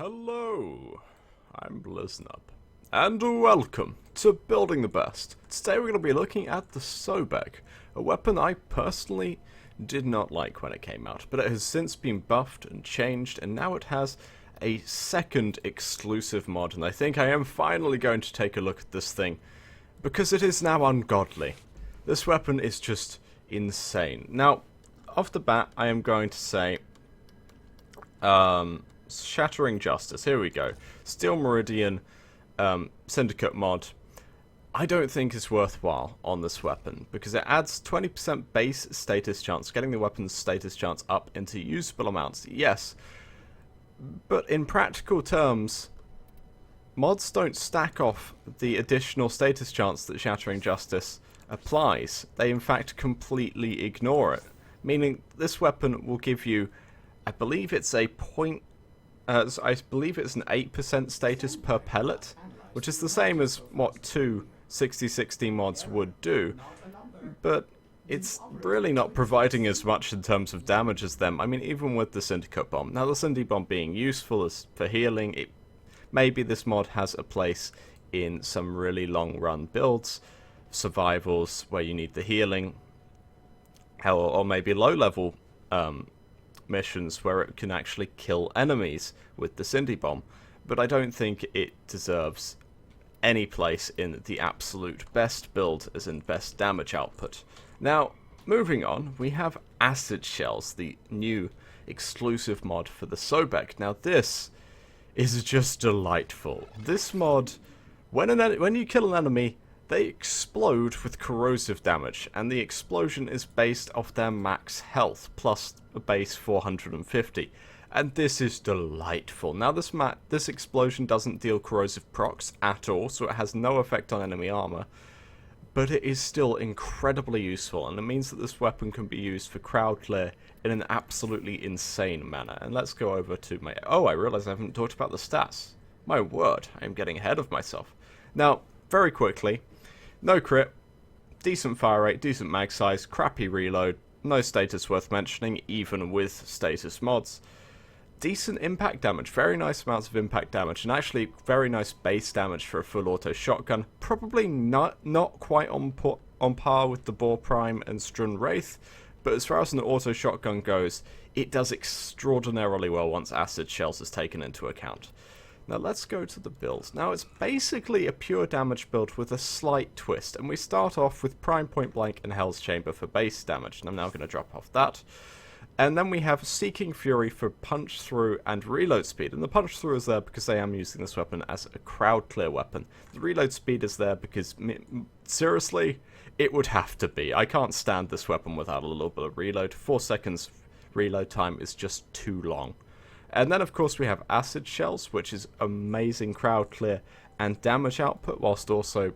Hello, I'm Bliznub, and welcome to Building the Best. Today we're going to be looking at the Sobek, a weapon I personally did not like when it came out, but it has since been buffed and changed, and now it has a second exclusive mod, and I think I am finally going to take a look at this thing, because it is now ungodly. This weapon is just insane. Now, off the bat, I am going to say, Shattering Justice, here we go. Steel Meridian Syndicate mod, I don't think is worthwhile on this weapon, because it adds 20% base status chance, getting the weapon's status chance up into usable amounts, yes, but in practical terms, mods don't stack off the additional status chance that Shattering Justice applies. They in fact completely ignore it, meaning this weapon will give you, I believe it's a I believe it's an 8% status per pellet, which is the same as what two 60/60 mods would do, but it's really not providing as much in terms of damage as them. I mean, even with the Syndicate Bomb. Now, the Syndicate Bomb being useful as for healing, maybe this mod has a place in some really long-run builds, survivals, where you need the healing, or maybe low-level missions where it can actually kill enemies with the Cindy Bomb, but I don't think it deserves any place in the absolute best build, as in best damage output. Now, moving on, we have Acid Shells, the new exclusive mod for the Sobek. Now this is just delightful. This mod, when you kill an enemy, they explode with corrosive damage, and the explosion is based off their max health, plus a base 450. And this is delightful. Now this explosion doesn't deal corrosive procs at all, so it has no effect on enemy armor, but it is still incredibly useful, and it means that this weapon can be used for crowd clear in an absolutely insane manner. And let's go over to my... Oh, I realize I haven't talked about the stats. My word, I am getting ahead of myself. Now, very quickly, no crit, decent fire rate, decent mag size, crappy reload, no status worth mentioning, even with status mods. Decent impact damage, very nice amounts of impact damage, and actually very nice base damage for a full auto shotgun. Probably not quite on par with the Boar Prime and Strun Wraith, but as far as an auto shotgun goes, it does extraordinarily well once Acid Shells is taken into account. Now let's go to the build. Now it's basically a pure damage build with a slight twist, and we start off with Prime Point Blank and Hell's Chamber for base damage, and I'm now going to drop off that. And then we have Seeking Fury for punch through and reload speed, and the punch through is there because I am using this weapon as a crowd clear weapon. The reload speed is there because, seriously, it would have to be. I can't stand this weapon without a little bit of reload. 4 seconds reload time is just too long. And then, of course, we have Acid Shells, which is amazing crowd clear and damage output, whilst also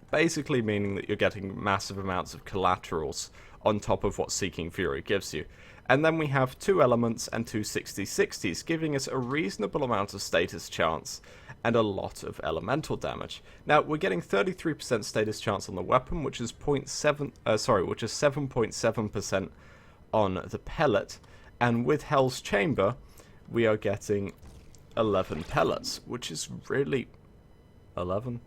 basically meaning that you're getting massive amounts of collaterals on top of what Seeking Fury gives you. And then we have 2 elements and 2 60/60s, giving us a reasonable amount of status chance and a lot of elemental damage. Now, we're getting 33% status chance on the weapon, which is 7.7% on the pellet. And with Hell's Chamber, we are getting 11 pellets, which is really... 11?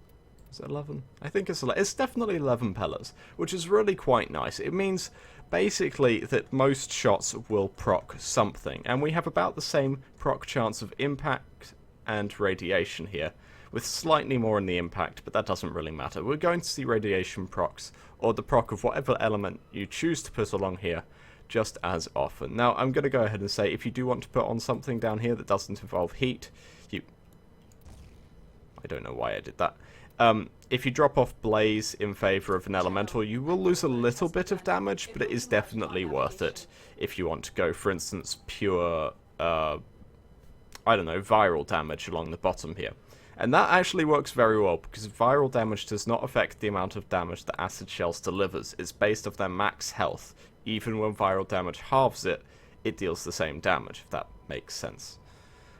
Is it 11? I think it's 11. It's definitely 11 pellets, which is really quite nice. It means, basically, that most shots will proc something, and we have about the same proc chance of impact and radiation here, with slightly more in the impact, but that doesn't really matter. We're going to see radiation procs, or the proc of whatever element you choose to put along here, just as often. Now, I'm going to go ahead and say, if you do want to put on something down here that doesn't involve heat, I don't know why I did that. If you drop off Blaze in favour of an elemental, you will lose a little bit of damage, but it is definitely worth it if you want to go, for instance, pure, I don't know, viral damage along the bottom here. And that actually works very well, because viral damage does not affect the amount of damage that Acid Shells delivers. It's based off their max health. Even when viral damage halves it, it deals the same damage, if that makes sense.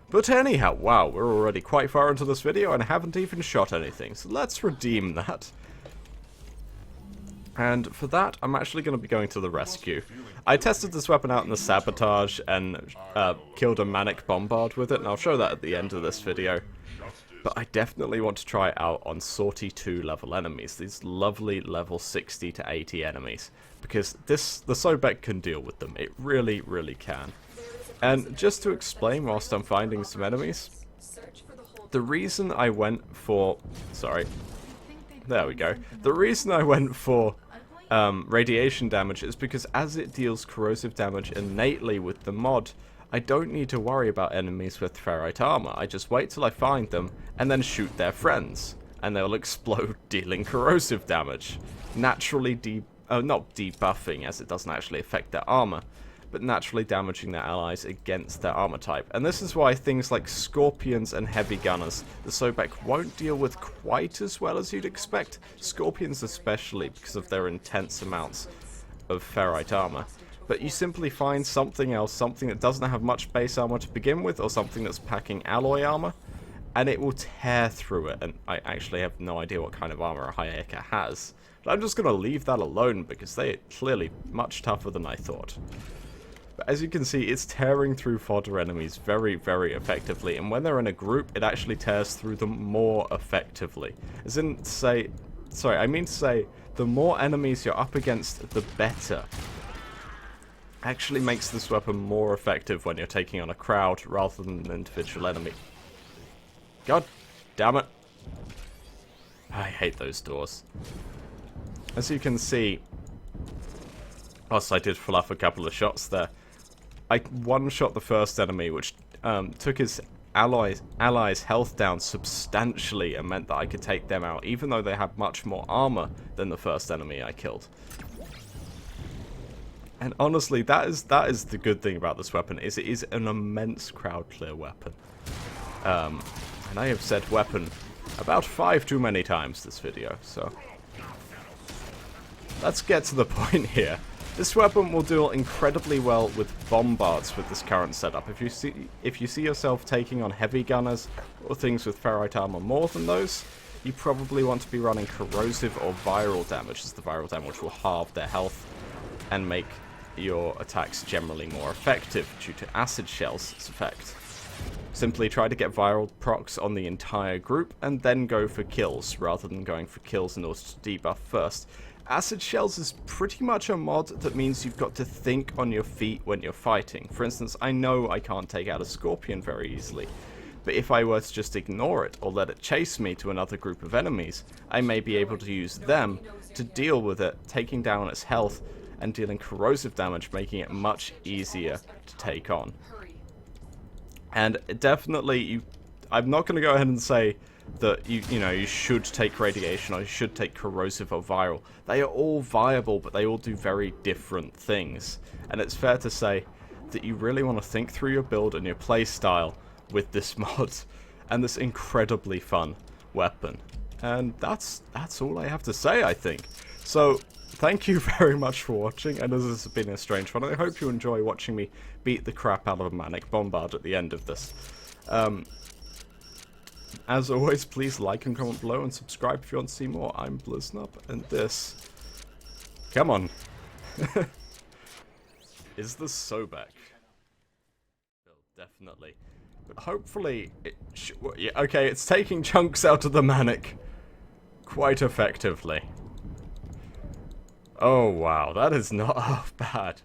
But anyhow, wow, we're already quite far into this video and haven't even shot anything, so let's redeem that. And for that, I'm actually going to be going to the rescue. I tested this weapon out in the Sabotage and killed a Manic Bombard with it, and I'll show that at the end of this video. But I definitely want to try it out on Sortie 2 level enemies, these lovely level 60 to 80 enemies, because the Sobek can deal with them, it really, really can. And just to explain whilst I'm finding some enemies, the reason I went for... sorry. There we go. The reason I went for radiation damage is because as it deals corrosive damage innately with the mod, I don't need to worry about enemies with ferrite armor. I just wait till I find them and then shoot their friends, and they'll explode, dealing corrosive damage. Naturally not debuffing, as it doesn't actually affect their armor, but naturally damaging their allies against their armor type. And this is why things like Scorpions and Heavy Gunners, the Sobek won't deal with quite as well as you'd expect. Scorpions especially, because of their intense amounts of ferrite armor. But you simply find something else, something that doesn't have much base armor to begin with, or something that's packing alloy armor, and it will tear through it. And I actually have no idea what kind of armor a Hayeka has. But I'm just going to leave that alone, because they are clearly much tougher than I thought. But as you can see, it's tearing through fodder enemies very, very effectively, and when they're in a group, it actually tears through them more effectively. As in, I mean to say, the more enemies you're up against, the better. Actually makes this weapon more effective when you're taking on a crowd rather than an individual enemy. God damn it. I hate those doors. As you can see, whilst I did fluff a couple of shots there, I one-shot the first enemy, which took his allies' health down substantially and meant that I could take them out, even though they had much more armor than the first enemy I killed. And honestly, that is the good thing about this weapon, is it is an immense crowd clear weapon. And I have said weapon about 5 too many times this video, so let's get to the point here. This weapon will deal incredibly well with bombards with this current setup. If you see yourself taking on heavy gunners or things with ferrite armor more than those, you probably want to be running corrosive or viral damage, as the viral damage will halve their health and make your attacks generally more effective due to acid shell's effect. Simply try to get viral procs on the entire group and then go for kills, rather than going for kills in order to debuff first. Acid shells is pretty much a mod that means you've got to think on your feet when you're fighting. For instance, I know I can't take out a Scorpion very easily, but if I were to just ignore it or let it chase me to another group of enemies, I may be able to use them to deal with it, taking down its health and dealing corrosive damage, making it much easier to take on. And definitely, I'm not going to go ahead and say that you should take radiation or you should take corrosive or viral. They are all viable, but they all do very different things. And it's fair to say that you really want to think through your build and your playstyle with this mod and this incredibly fun weapon. And that's all I have to say, I think. So thank you very much for watching, and this has been a strange one. I hope you enjoy watching me beat the crap out of a Manic Bombard at the end of this. As always, please like and comment below and subscribe if you want to see more. I'm Bliznub, and this, come on, is the Sobek. Definitely. But hopefully, yeah, okay, it's taking chunks out of the Manic quite effectively. Oh wow, that is not half bad.